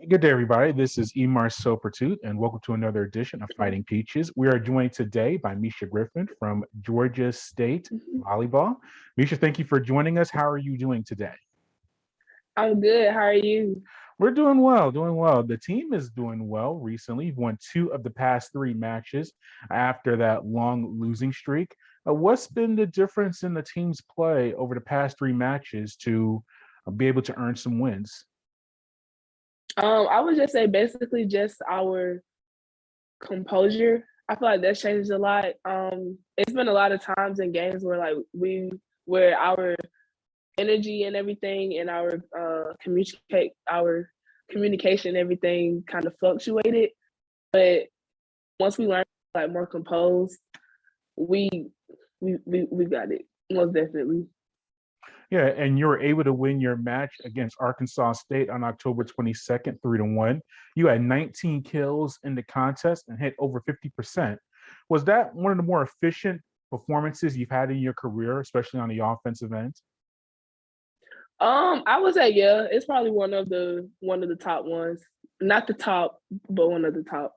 Good day, everybody. This is Emar Sopertut, and welcome to another edition of Fighting Peaches. We are joined today by Meisheia Griffin from Georgia State Mhm. Volleyball. Meisheia, thank you for joining us. How are you doing today? I'm good. How are you? We're doing well, doing well. The team is doing well recently. You've won two of the past three matches after that long losing streak. What's been the difference in the team's play over the past three matches to be able to earn some wins? I would just say basically just our composure. I feel like that's changed a lot. It's been a lot of times in games where where our energy and everything and our communication and everything kind of fluctuated. But once we learned like more composed, we we got it most definitely. Yeah, and you were able to win your match against Arkansas State on October 22nd, 3-1. You had 19 kills in the contest and hit over 50%. Was that one of the more efficient performances you've had in your career, especially on the offensive end? I would say yeah, it's probably one of the top ones. Not the top, but one of the top.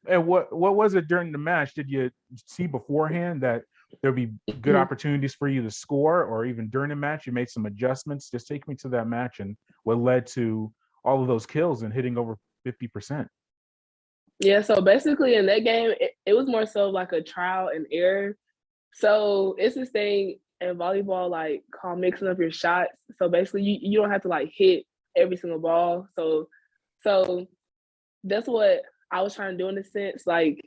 And what was it during the match? Did you see beforehand that there'd be good opportunities for you to score, or even during the match you made some adjustments? Just take me to that match and what led to all of those kills and hitting over 50%. Yeah, so basically in that game, it was more so like a trial and error. So it's this thing in volleyball like called mixing up your shots. So basically you don't have to like hit every single ball. So that's what I was trying to do in a sense, like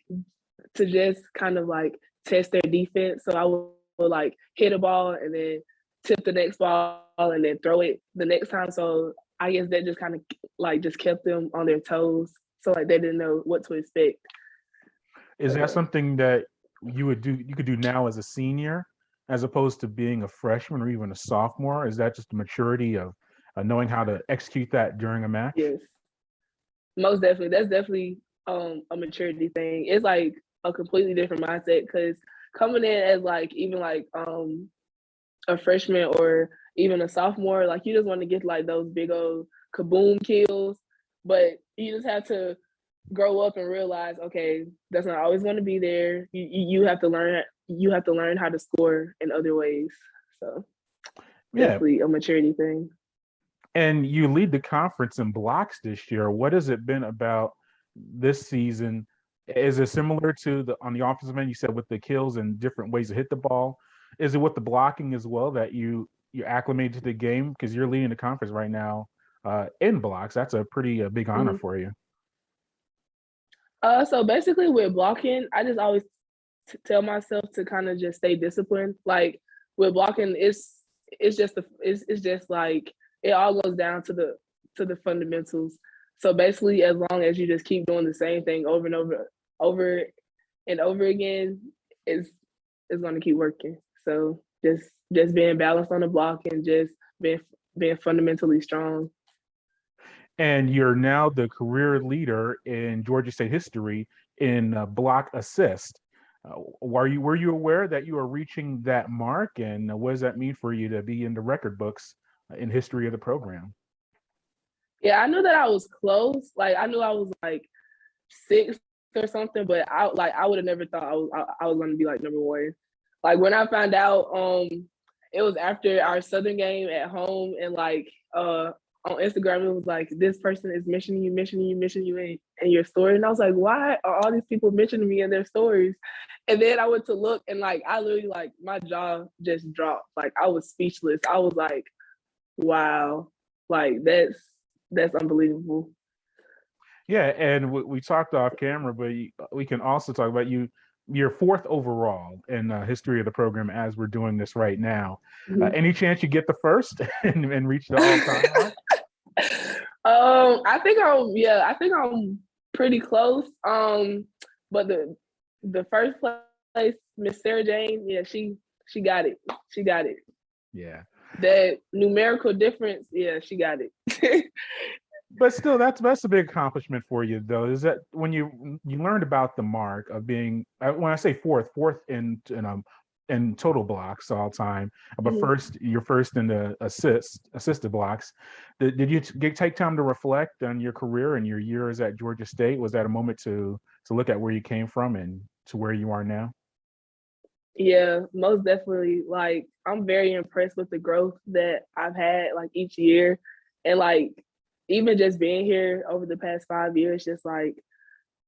to just kind of like test their defense. So I would like hit a ball and then tip the next ball and then throw it the next time. So I guess that just kind of like just kept them on their toes. So like they didn't know what to expect. Is So that yeah. something that you could do now as a senior, as opposed to being a freshman or even a sophomore? Is that just the maturity of knowing how to execute that during a match? Yes. Most definitely. That's definitely a maturity thing. It's like a completely different mindset because coming in as like even like a freshman or even a sophomore, like you just want to get like those big old kaboom kills, but you just have to grow up and realize, okay, that's not always going to be there. You have to learn. You have to learn how to score in other ways. So Yeah, definitely a maturity thing. and you lead the conference in blocks this year. What has it been about this season? Is it similar to the on the offensive end? You said with the kills and different ways to hit the ball. Is it with the blocking as well that you acclimate to the game because you're leading the conference right now in blocks? That's a pretty big honor Mhm. for you. So basically with blocking, I just always tell myself to kind of just stay disciplined. Like with blocking, it's just like it all goes down to the fundamentals. So basically, as long as you just keep doing the same thing over and over and over again, it's it's going to keep working. So just being balanced on the block and just being being fundamentally strong. And you're now the career leader in Georgia State history in block assist. Were you aware that you are reaching that mark, and what does that mean for you to be in the record books in history of the program? Yeah, I knew that I was close. Like I knew I was like sixth or something, but I would have never thought I was gonna be like number one. Like when I found out, it was after our Southern game at home, and like on Instagram it was like this person is mentioning you in your story, and I was like, why are all these people mentioning me in their stories? And then I went to look, and like I literally like my jaw just dropped. Like I was speechless. I was like, wow, like that's unbelievable. Yeah, and we talked off camera, but we can also talk about you. You're fourth overall in history of the program as we're doing this right now. Mhm. Any chance you get the first and reach the all-time mark? I think I'm pretty close. But the first place, Miss Sarah Jane, yeah, she got it. She got it. Yeah. That numerical difference, yeah, she got it. But still, that's a big accomplishment for you, though. Is that when you learned about the mark of being when I say fourth in in total blocks all time, but Mhm. you're first in the assisted blocks. Did you take time to reflect on your career and your years at Georgia State? Was that a moment to look at where you came from and to where you are now? Yeah, most definitely. Like, I'm very impressed with the growth that I've had like each year. And like even just being here over the past 5 years, just like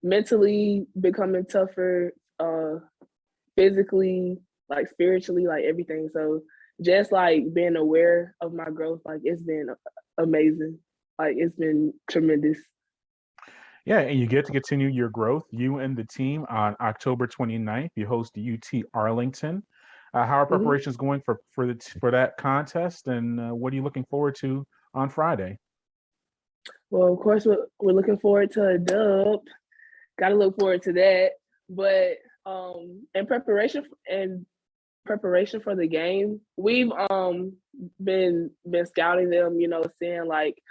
mentally becoming tougher, physically, like spiritually, like everything. So just like being aware of my growth, like it's been amazing. Like it's been tremendous. Yeah, and you get to continue your growth. You and the team on October 29th, you host the UT Arlington. How are Mhm. preparations going for that contest, and what are you looking forward to on Friday? Well, of course, we're looking forward to a dub. Got to look forward to that. But in preparation for the game, we've been scouting them. Seeing like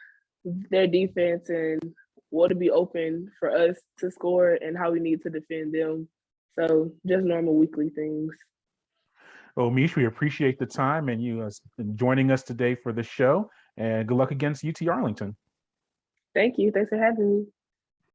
their defense and what to be open for us to score and how we need to defend them. So just normal weekly things. Well, Mish, we appreciate the time and you joining us today for the show, and good luck against UT Arlington. Thank you. Thanks for having me.